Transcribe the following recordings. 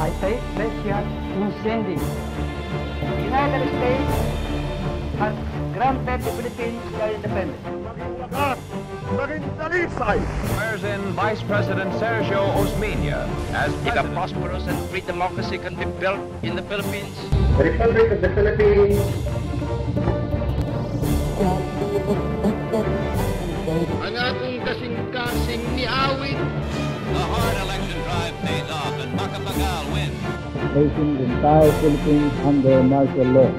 I say presya incendi. The United States has granted the Philippines their independence. Swears in Vice President Sergio Osmeña as If a president. prosperous and free democracy can be built in the Philippines, The Republic of the Philippines ang akong kasing-kasing niawit. The hard election drive pays off and Macapagal wins. Placing the entire Philippines under martial law.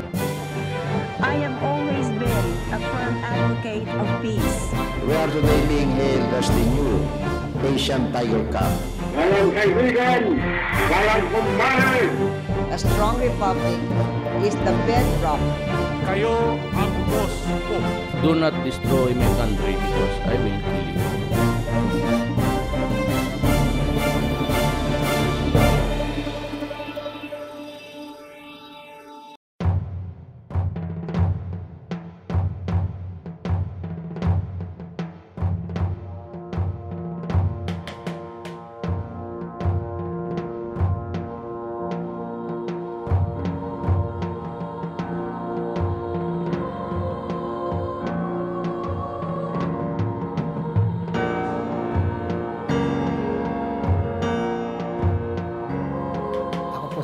I have always been a firm advocate of peace. We are today being hailed as the new Asian Tiger Cup. walang kaibigan, walang kumpare. A strong republic is the bedrock. Kayo ang boss ko. Do not destroy my country because I will kill you.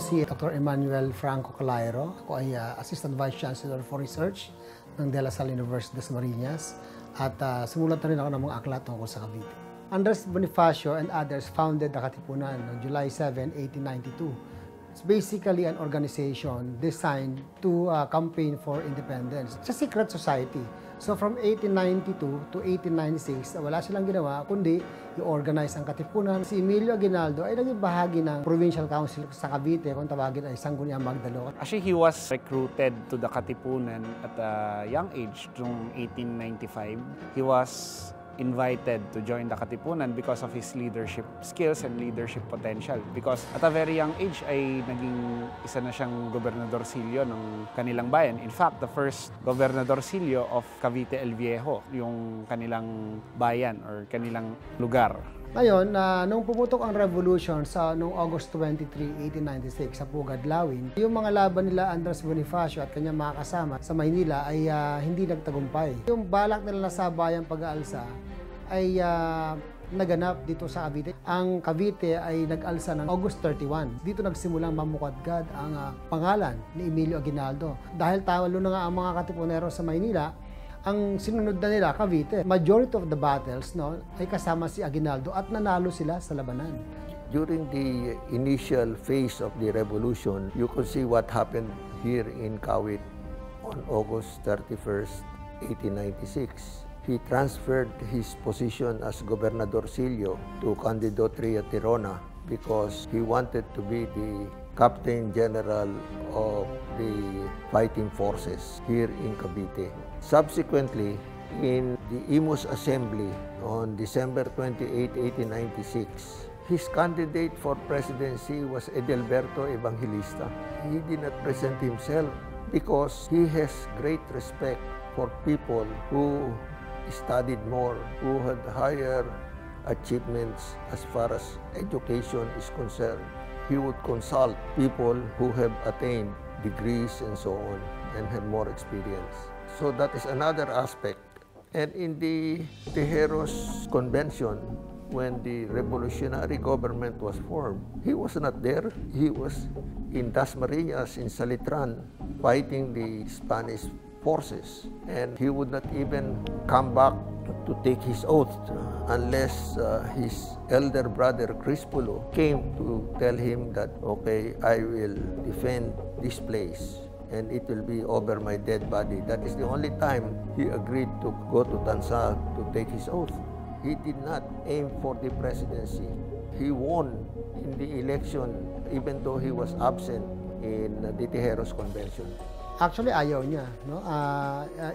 Si Dr. Emmanuel Franco Calairo. Ako ay Assistant Vice Chancellor for Research ng De La Salle University de Marinas at sumulat na rin ako ng mga aklat tungkol sa Cavite. Andres Bonifacio and others founded the Katipunan on July 7, 1892. It's basically an organization designed to campaign for independence. It's a secret society. So from 1892 to 1896, wala silang ginawa kundi i-organize ang Katipunan. Si Emilio Aguinaldo ay naging bahagi ng Provincial Council sa Cavite kung tawagin ay Sangguniang Magdalo. Actually, he was recruited to the Katipunan at a young age, noong 1895. He was invited to join the Katipunan because of his leadership skills and leadership potential. Because at a very young age ay naging isa na siyang gobernadorcillo ng kanilang bayan. In fact, the first gobernadorcillo of Cavite El Viejo, yung kanilang bayan or kanilang lugar. Ngayon, nung pumutok ang revolution sa noong August 23, 1896 sa Pugad, Lawin, yung mga laban nila Andres Bonifacio at kanyang mga kasama sa Maynila ay hindi nagtagumpay. Yung balak nila na sabayang pag-aalsa ay naganap dito sa Cavite. Ang Cavite ay nag-alsa ng August 31. Dito nagsimulang mamukadkad ang pangalan ni Emilio Aguinaldo. Dahil talo na nga ang mga Katipunero sa Maynila, ang sinunod na nila, Cavite. Majority of the battles ay kasama si Aguinaldo at nanalo sila sa labanan. During the initial phase of the revolution, you could see what happened here in Kawit on August 31st, 1896. He transferred his position as Gobernadorcillo to Candido Tria Tirona because he wanted to be the Captain General of the fighting forces here in Cavite. Subsequently, in the Imus Assembly on December 28, 1896, his candidate for presidency was Edelberto Evangelista. He did not present himself because he has great respect for people who studied more, who had higher achievements as far as education is concerned. He would consult people who have attained degrees and so on and have more experience. So that is another aspect. And in the Tejeros Convention, when the revolutionary government was formed, he was not there. He was in Dasmariñas, in Salitran, fighting the Spanish forces. And he would not even come back to take his oath unless his elder brother Crispulo came to tell him that, okay, I will defend this place and it will be over my dead body. That is the only time he agreed to go to Tansa to take his oath. He did not aim for the presidency. He won in the election even though he was absent in the Tejeros Convention. Actually, ayaw niya.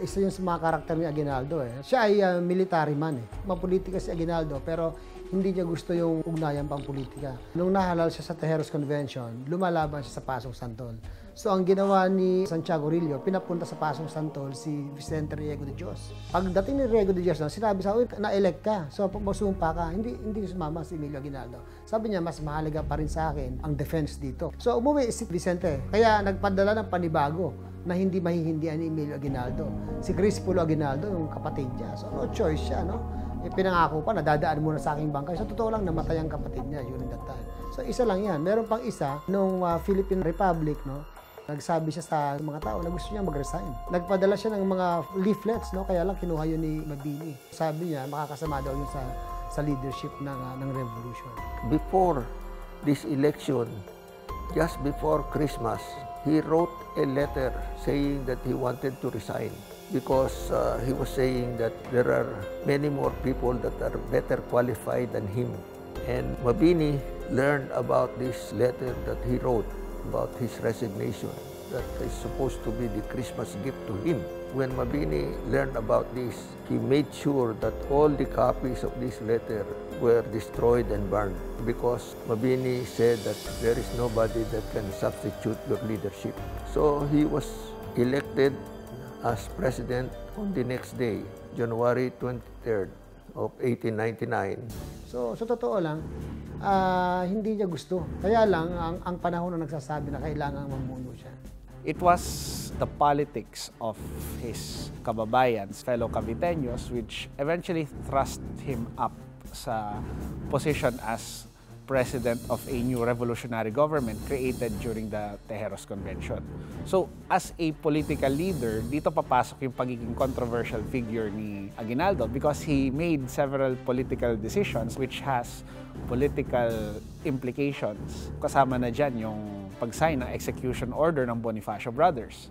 Isa yun sa mga karakter ni Aguinaldo. Siya ay military man. Mapolitika si Aguinaldo, pero Hindi niya gusto yung ugnayan pang politika. Nung nahalal siya sa Tejeros Convention, lumalaban siya sa Pasong Santol. So ang ginawa ni Santiago Rillo, pinapunta sa Pasong Santol si Vicente Riego de Dios. Pagdating ni Riego de Dios, sinabi sa akin, na-elect ka. So masumpa ka, hindi sumama si Emilio Aguinaldo. Sabi niya, mas mahalaga pa rin sa akin ang defense dito. So umuwi si Vicente. Kaya nagpadala ng panibago na hindi mahihindihan ni Emilio Aguinaldo. Si Crispulo Aguinaldo, yung kapatid niya. So no choice siya, no? Pinangako pa na dadaan muna sa aking bangkay. Sa totoo lang, namatay ang kapatid niya during that time. So isa lang yan. Meron pang isa, nung Philippine Republic, no? Nagsabi siya sa mga tao na gusto niya mag-resign. Nagpadala siya ng mga leaflets, no? Kaya lang kinuha yun ni Mabini. Sabi niya, makakasama daw yun sa leadership ng revolution. Before this election, just before Christmas, he wrote a letter saying that he wanted to resign because he was saying that there are many more people that are better qualified than him. And Mabini learned about this letter that he wrote about his resignation, that is supposed to be the Christmas gift to him. When Mabini learned about this, he made sure that all the copies of this letter were destroyed and burned because Mabini said that there is nobody that can substitute your leadership. So he was elected as president on the next day, January 23rd of 1899. So sa totoo lang, hindi niya gusto. Kaya lang, ang panahon na nagsasabi na kailangan mamuno siya. It was the politics of his kababayans, fellow Caviteños, which eventually thrust him up sa position as president of a new revolutionary government created during the Tejeros Convention. So, as a political leader, dito papasok yung pagiging controversial figure ni Aguinaldo because he made several political decisions which has political implications. Kasama na dyan yung pag-sign ng execution order ng Bonifacio Brothers.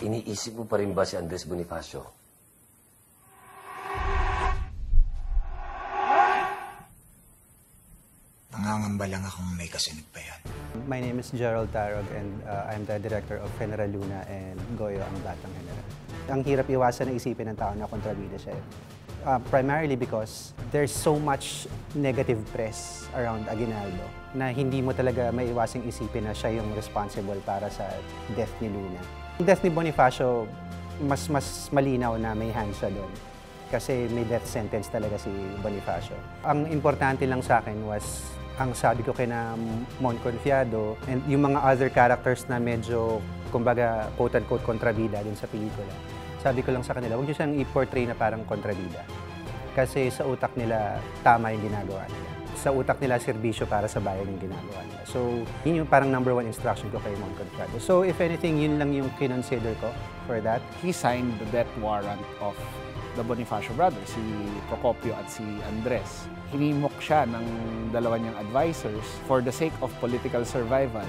Iniisip mo pa rin ba si Andres Bonifacio? Nangangamba lang akong may kasunod pa yan. My name is Gerald Tarog and I'm the director of General Luna and Goyo ang Batang General. Ang hirap iwasan na isipin ng tao na kontrabida siya. Primarily because there's so much negative press around Aguinaldo na hindi mo talaga maiwasang isipin na siya yung responsible para sa death ni Luna. Yung death ni Bonifacio, mas malinaw na may hand siya doon kasi may death sentence talaga si Bonifacio. Ang importante lang sa akin was ang sabi ko kay na Mon Confiado and yung mga other characters na medyo, kumbaga, quote-unquote, kontrabida din sa pelikula. Sabi ko lang sa kanila, huwag nyo siyang i-portray na parang kontrabida. Kasi sa utak nila, tama yung ginagawa nila. Sa utak nila, serbisyo para sa bayan yung ginagawa nila. So, yun yung parang number one instruction ko kay Mon Confiado. So, if anything, yun lang yung kinonsider ko for that. He signed the death warrant of the Bonifacio brothers, si Procopio at si Andres. Hinimok siya ng dalawa niyang advisors for the sake of political survival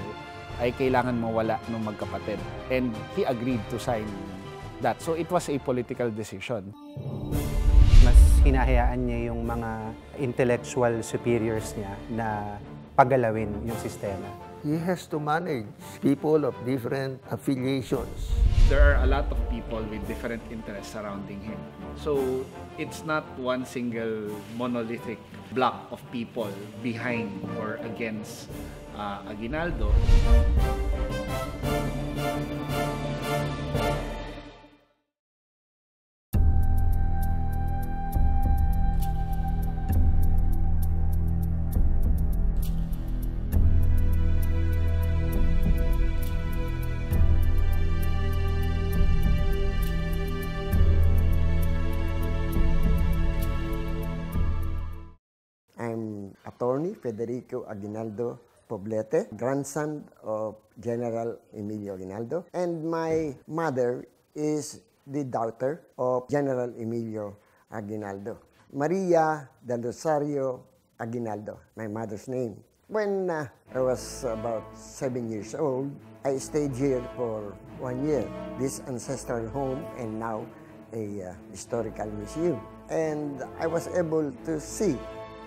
ay kailangan mawala ng magkapatid. And he agreed to sign that. So it was a political decision. Mas hinahayaan niya yung mga intellectual superiors niya na pagalawin yung sistema. He has to manage people of different affiliations. There are a lot of people with different interests surrounding him. So it's not one single monolithic block of people behind or against Aguinaldo. I'm Attorney Federico Aguinaldo Poblete, grandson of General Emilio Aguinaldo, and my mother is the daughter of General Emilio Aguinaldo, Maria del Rosario Aguinaldo, my mother's name. When I was about 7 years old, I stayed here for 1 year, this ancestral home and now a historical museum. And I was able to see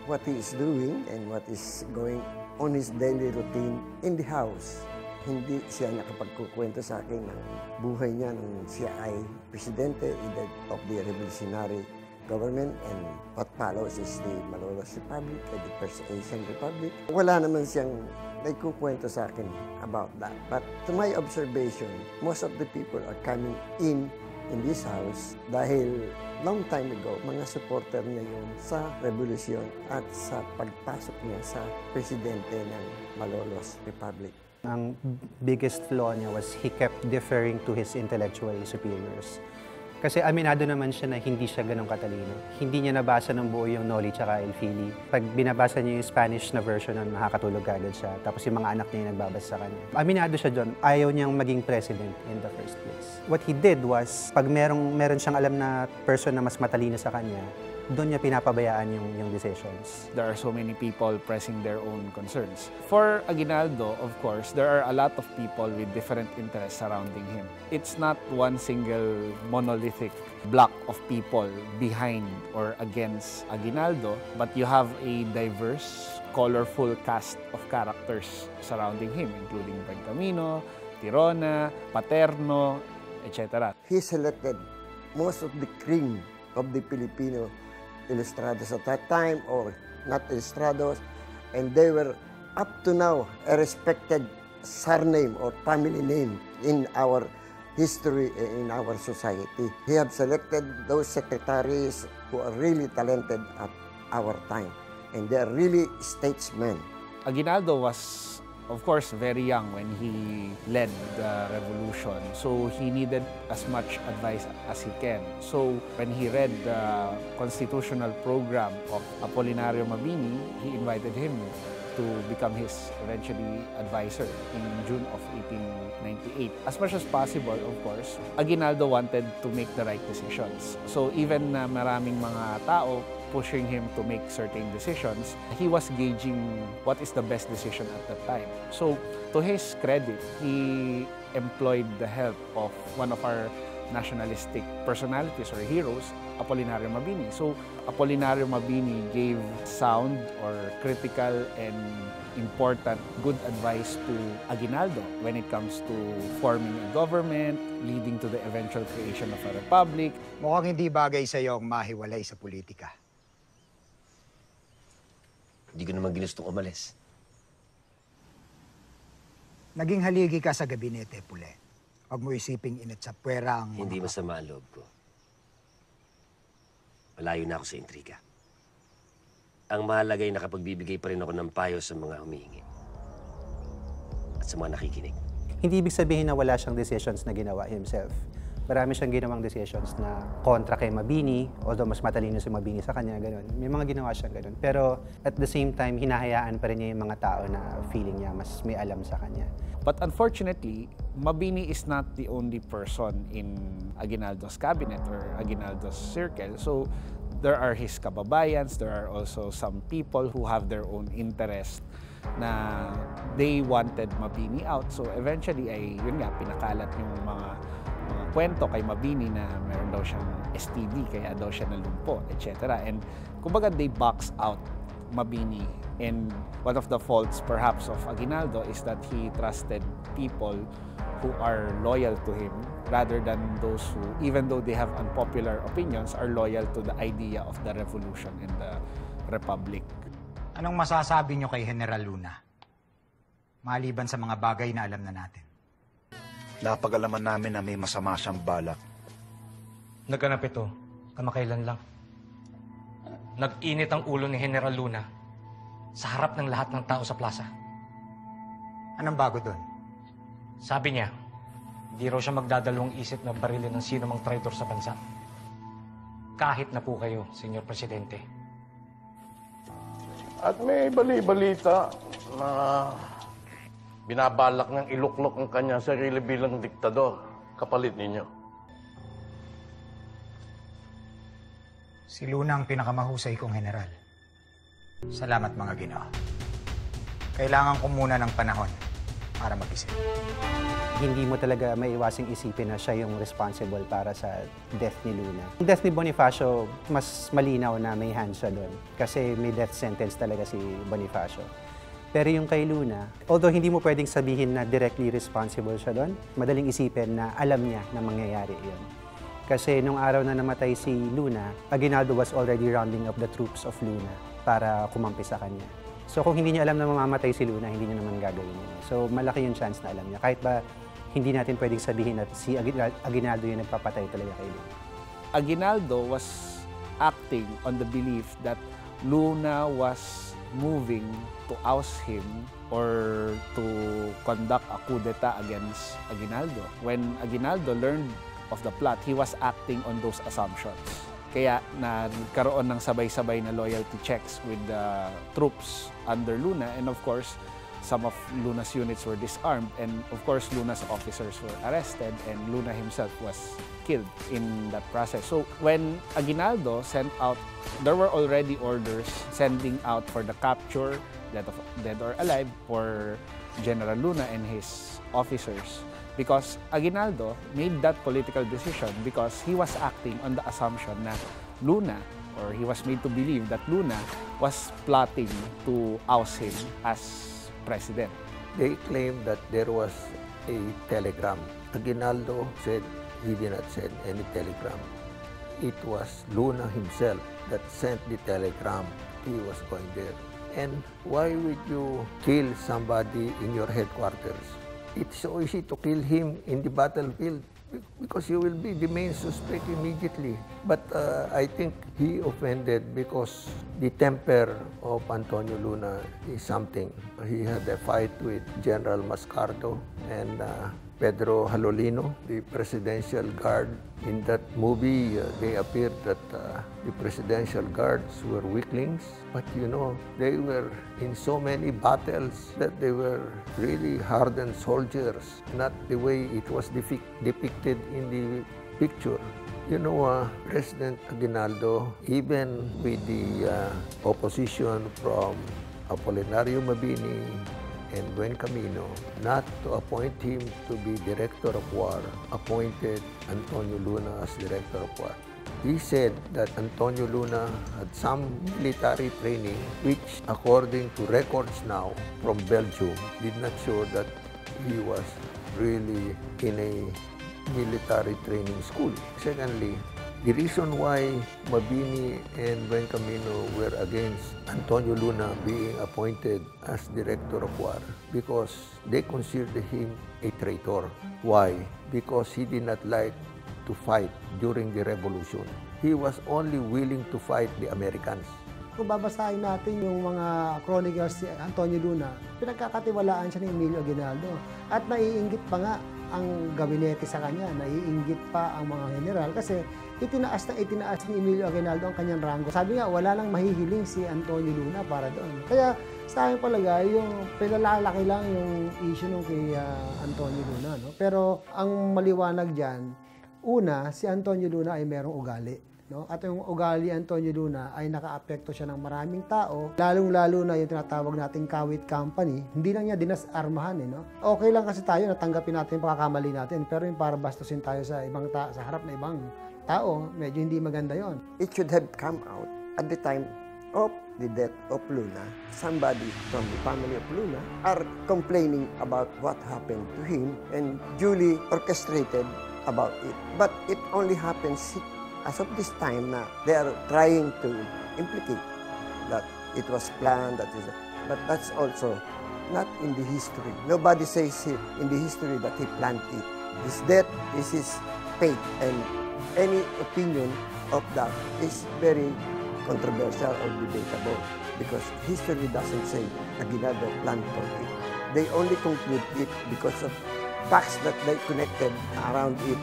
what he is doing and what is going on his daily routine in the house. hindi siya nakapagkukwento sa akin ng buhay niya nung siya ay presidente either of the revolutionary government and what follows is the Malolos Republic and the First Asian Republic. Wala naman siyang nagkukwento sa akin about that. But to my observation, most of the people are coming in this house dahil long time ago, mga supporter niya yun sa revolusyon at sa pagpasok niya sa presidente ng Malolos Republic. Ang biggest flaw niya was he kept deferring to his intellectual superiors. Kasi aminado naman siya na hindi siya ganun katalino. Hindi niya nabasa ng buo yung Noli tsaka El Fili. Pag binabasa niya yung Spanish na version, nakakatulog agad siya. Tapos yung mga anak niya yung nagbabasa sa kanya. Aminado siya doon. Ayaw niyang maging president in the first place. What he did was, pag meron siyang alam na person na mas matalino sa kanya, doon niya pinapabayaan yung decisions. There are so many people pressing their own concerns. For Aguinaldo, of course, there are a lot of people with different interests surrounding him. It's not one single monolithic block of people behind or against Aguinaldo, but you have a diverse, colorful cast of characters surrounding him, including Benjamino, Tirona, Paterno, etc. He selected most of the cream of the Filipino Ilustrados at that time, or not Ilustrados, and they were up to now a respected surname or family name in our history, in our society. He have selected those secretaries who are really talented at our time, and they are really statesmen. Aguinaldo was, of course, very young when he led the revolution. So he needed as much advice as he can. So when he read the constitutional program of Apolinario Mabini, he invited him to become his eventually advisor in June of 1898. As much as possible, of course, Aguinaldo wanted to make the right decisions. So even na maraming mga tao pushing him to make certain decisions, he was gauging what is the best decision at that time. So, to his credit, he employed the help of one of our nationalistic personalities or heroes, Apolinario Mabini. So, Apolinario Mabini gave sound or critical and important good advice to Aguinaldo when it comes to forming a government, leading to the eventual creation of a republic. Mukhang hindi bagay sa iyo ang mahiwalay sa politika. Hindi ko naman ginustong umalis. Naging haligi ka sa gabinete, Pule. Huwag mo isiping init sa puwera ang... Hindi masama ang loob ko. Malayo na ako sa intriga. Ang mahalaga ay nakapagbibigay pa rin ako ng payo sa mga humihingi. At sa mga nakikinig. Hindi ibig sabihin na wala siyang decisions na ginawa himself. Marami siyang ginawang decisions na kontra kay Mabini, although mas matalino si Mabini sa kanya, gano'n. May mga ginawa siyang gano'n. Pero at the same time, hinahayaan pa rin niya yung mga tao na feeling niya mas may alam sa kanya. But unfortunately, Mabini is not the only person in Aguinaldo's cabinet or Aguinaldo's circle. So there are his kababayans, there are also some people who have their own interest na they wanted Mabini out. So eventually ay yun nga pinakalat yung mga kwento kay Mabini na meron daw siyang STD kaya daw siya nalumpo, etc. And kumbaga they box out Mabini, and one of the faults perhaps of Aguinaldo is that he trusted people who are loyal to him rather than those who, even though they have unpopular opinions, are loyal to the idea of the revolution and the republic. Anong masasabi niyo kay General Luna? Maliban sa mga bagay na alam na natin. Napag-alaman namin na may masama siyang balak. Naganap ito, kamakailan lang. Nag-init ang ulo ni General Luna sa harap ng lahat ng tao sa plaza. Anong bago doon? Sabi niya, di raw siya magdadalawang isip na barilin ng sino mang traitor sa bansa. Kahit na po kayo, Senyor Presidente. At may bali-balita na binabalak ng iluklok ang kanyang sarili bilang diktador, kapalit ninyo. Si Luna ang pinakamahusay kong general. Salamat mga Ginoo. Kailangan ko muna ng panahon para mag-isip. Hindi mo talaga maiwasing isipin na siya yung responsible para sa death ni Luna. Yung death ni Bonifacio, mas malinaw na may hand siya doon kasi may death sentence talaga si Bonifacio. Pero yung kay Luna, although hindi mo pwedeng sabihin na directly responsible siya doon, madaling isipin na alam niya na mangyayari yun. Kasi nung araw na namatay si Luna, Aguinaldo was already rounding up the troops of Luna para kumampi sa kanya. So kung hindi niya alam na mamamatay si Luna, hindi niya naman gagawin yun. So malaki yung chance na alam niya. Kahit ba hindi natin pwedeng sabihin na si Aguinaldo yung nagpapatay talaga kay Luna. Aguinaldo was acting on the belief that Luna was moving to oust him or to conduct a coup d'etat against Aguinaldo. When Aguinaldo learned of the plot, he was acting on those assumptions. Kaya nagkaroon ng sabay-sabay na loyalty checks with the troops under Luna, and of course, some of Luna's units were disarmed, and of course, Luna's officers were arrested, and Luna himself was killed in that process. So when Aguinaldo sent out, there were already orders sending out for the capture, dead or alive, for General Luna and his officers. Because Aguinaldo made that political decision because he was acting on the assumption na Luna, or he was made to believe that Luna was plotting to oust him as president. They claimed that there was a telegram. Aguinaldo said he did not send any telegram. It was Luna himself that sent the telegram. He was going there. And why would you kill somebody in your headquarters? It's so easy to kill him in the battlefield because you will be the main suspect immediately. But I think he offended because the temper of Antonio Luna is something. He had a fight with General Mascardo and Pedro Halolino, the presidential guard. In that movie, they appeared that the presidential guards were weaklings, but you know, they were in so many battles that they were really hardened soldiers, not the way it was depicted in the picture. You know, President Aguinaldo, even with the opposition from Apolinario Mabini and Buen Camino, not to appoint him to be Director of War, appointed Antonio Luna as Director of War. He said that Antonio Luna had some military training which, according to records now from Belgium, did not show that he was really in a military training school. Secondly, the reason why Mabini and Buen Camino were against Antonio Luna being appointed as Director of War, because they considered him a traitor. Why? Because he did not like to fight during the revolution. He was only willing to fight the Americans. Kung babasahin natin yung mga chronicles si Antonio Luna, pinagkakatiwalaan siya ni Emilio Aguinaldo. At naiinggit pa nga ang gabinete sa kanya, naiinggit pa ang mga general kasi itinaas ni Emilio Aguinaldo ang kanyang rango. Sabi nga, wala nang mahihiling si Antonio Luna para doon. Kaya sa akin palagay, yung pinalalaki lang yung issue nung kay Antonio Luna. No? Pero ang maliwanag dyan, una, si Antonio Luna ay merong ugali. No? At yung ugali Antonio Luna ay nakaapekto siya ng maraming tao, lalong-lalo na yung tinatawag nating Kawit Company, hindi lang niya dinasarmahan. No? Okay lang kasi tayo, natanggapin natin yung pagkakamali natin, pero yung para bastusin tayo sa sa harap na ibang tao, medyo hindi maganda yon. It should have come out at the time of the death of Luna. Somebody from the family of Luna are complaining about what happened to him and duly orchestrated about it. But it only happens as of this time na they are trying to implicate that it was planned, but that's also not in the history. Nobody says in the history that he planned it. His death is his fate, and any opinion of that is very controversial or debatable because history doesn't say Aguinaldo planned for it. They only conclude it because of facts that they connected around it.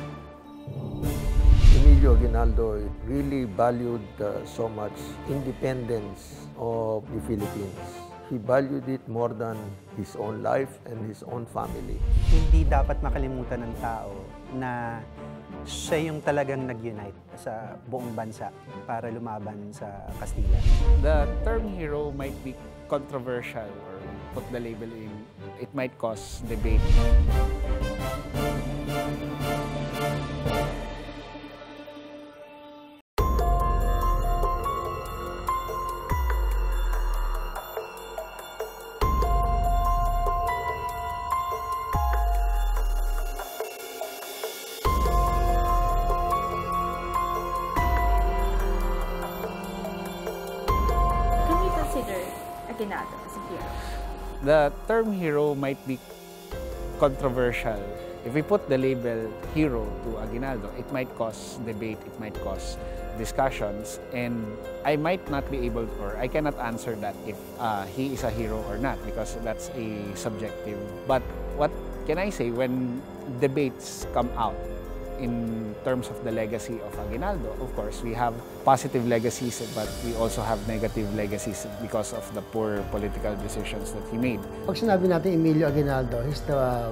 Emilio Aguinaldo really valued so much independence of the Philippines. He valued it more than his own life and his own family. Hindi dapat makalimutan ng tao na siya yung talagang nag-unite sa buong bansa para lumaban sa Kastila. The term hero might be controversial or put the label in, it might cause debate. consider Aguinaldo as a hero? The term hero might be controversial. If we put the label hero to Aguinaldo, it might cause debate, it might cause discussions, and I might not be able, or I cannot answer that if he is a hero or not, because that's a subjective. But what can I say when debates come out in terms of the legacy of Aguinaldo? Of course, we have positive legacies, but we also have negative legacies because of the poor political decisions that he made. Pag sinabi natin Emilio Aguinaldo, he's the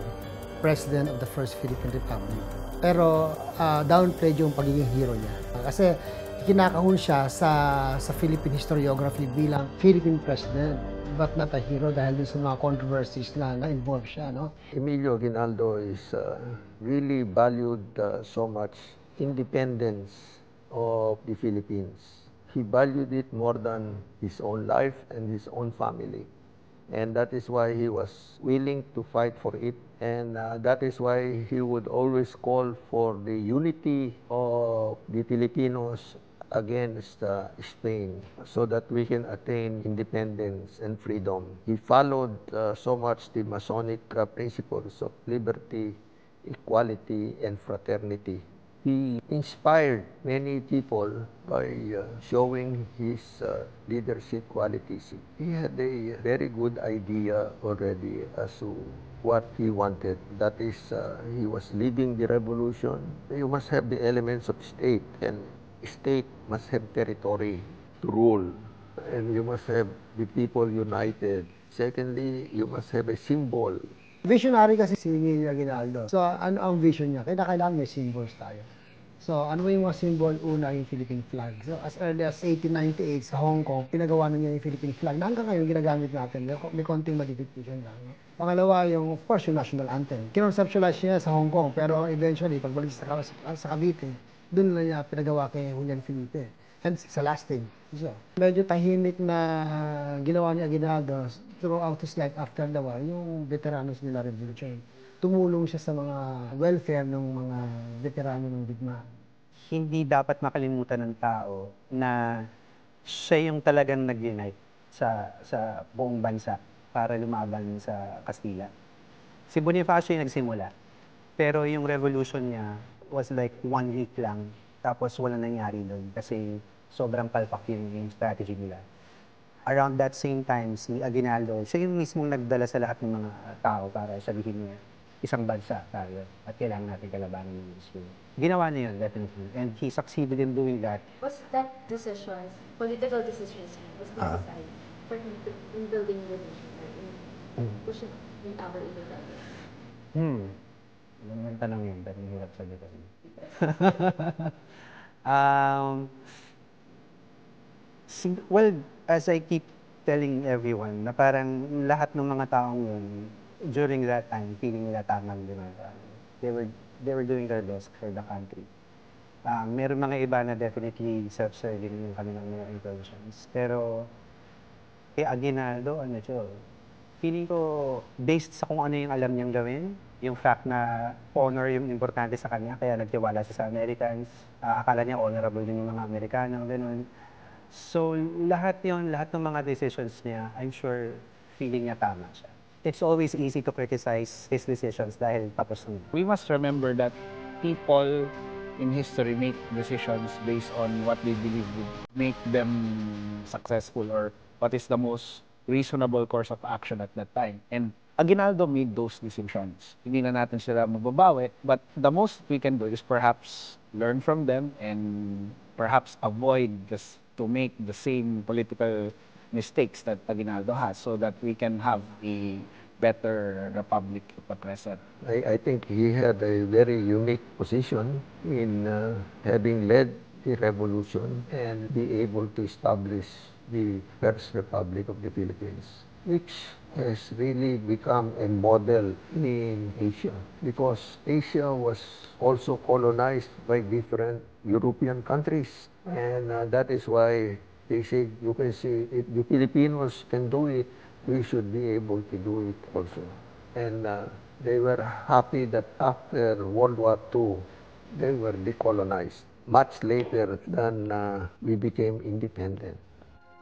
President of the First Philippine Republic. Pero downplayed yung pagiging hero niya. Kasi kinakahon siya sa Philippine historiography bilang Philippine President, but not a hero dahil din sa mga controversies na involved siya. No? Emilio Aguinaldo is really valued so much independence of the Philippines. He valued it more than his own life and his own family. And that is why he was willing to fight for it. And that is why he would always call for the unity of the Filipinos against Spain so that we can attain independence and freedom. He followed so much the Masonic principles of liberty, equality, and fraternity. He inspired many people by showing his leadership qualities. He had a very good idea already as to what he wanted. That is, he was leading the revolution. You must have the elements of state, and state must have territory to rule, and you must have the people united. Secondly, you must have a symbol. Visionary kasi si Emilio Aguinaldo. So, ano ang vision niya? Kailangan may symbols tayo. So, ano yung mga symbol? Una, yung Philippine flag. So, as early as 1898 sa Hong Kong, pinagawa na niya yung Philippine flag na hanggang ngayon ginagamit natin. May konting modification lang. No? Pangalawa, yung, of course, yung national anthem. Kinonceptualize niya sa Hong Kong, pero eventually, pagbalik sa Cavite, doon na niya pinagawa kay Julian Felipe. And sa lasting. So, medyo tahimik na ginawa ni Aguinaldo throughout his life after the war, yung veteranos nila revolution. Tumulong siya sa mga welfare ng mga veterano ng digmaan. Hindi dapat makalimutan ng tao na siya yung talagang nag-unite sa buong bansa para lumaban sa Kastila. Si Bonifacio yung nagsimula, pero yung revolution niya was like 1 week lang, tapos wala nangyari doon kasi sobrang palpak yung strategy nila. Around that same time, si Aguinaldo, siya yung mismong nagdala sa lahat ng mga tao para sabihin niya, isang bansa tayo at kailangan natin kalabanan yung issue. Ginawa niya yun, definitely. And he succeeded in doing that. Was that decision, political decisions, was necessary for him to, in building the nation, or in pushing our independence? Ang tanong yun, dahil hirap sabihin. Well, as I keep telling everyone, na parang lahat ng mga taong yun, during that time, feeling nila tamang ginagawa. They were doing their best for the country. Meron mga iba na definitely self-serving yung kanilang mga intentions. Pero, kay Aguinaldo, ano siya, feeling ko, based sa kung ano yung alam niyang gawin, yung fact na honor yung importante sa kanya, kaya nagtiwala siya sa Americans, akala niya honorable din yung mga Amerikano, gano'n. So, lahat ng mga decisions niya, I'm sure, feeling niya tama siya. It's always easy to criticize his decisions dahil tapos na. We must remember that people in history make decisions based on what they believe would make them successful or what is the most reasonable course of action at that time. And Aguinaldo made those decisions. Hindi na natin sila mababawi, but the most we can do is perhaps learn from them and perhaps avoid just to make the same political mistakes that Aguinaldo has so that we can have a better republic at the present. I think he had a very unique position in having led the revolution and be able to establish the First Republic of the Philippines, which has really become a model in Asia because Asia was also colonized by different European countries, and that is why they say, you can see, if the Filipinos can do it, we should be able to do it also. And they were happy that after World War II, they were decolonized much later than we became independent.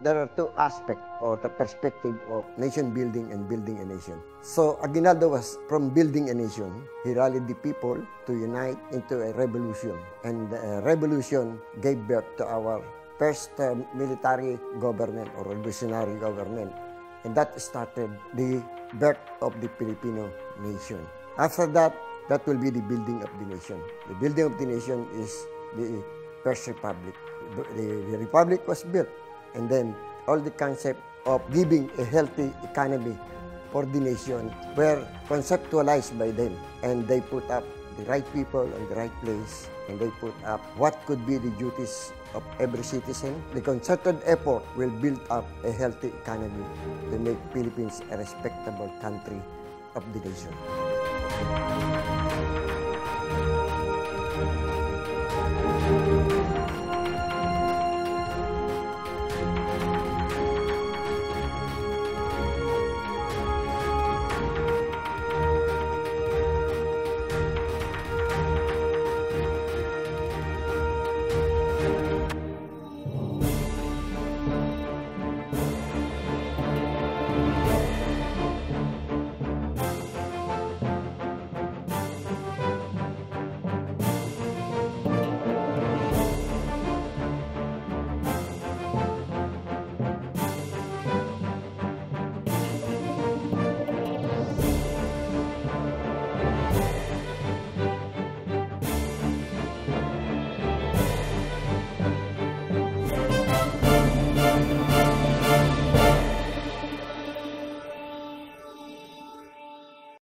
there are two aspects or the perspective of nation building and building a nation. So Aguinaldo was from building a nation. He rallied the people to unite into a revolution. And the revolution gave birth to our first military government or revolutionary government. And that started the birth of the Filipino nation. After that, that will be the building of the nation. The building of the nation is the First Republic. The Republic was built, and then all the concept of giving a healthy economy for the nation were conceptualized by them, and they put up the right people in the right place, and they put up what could be the duties of every citizen. The concerted effort will build up a healthy economy to make Philippines a respectable country of the nation.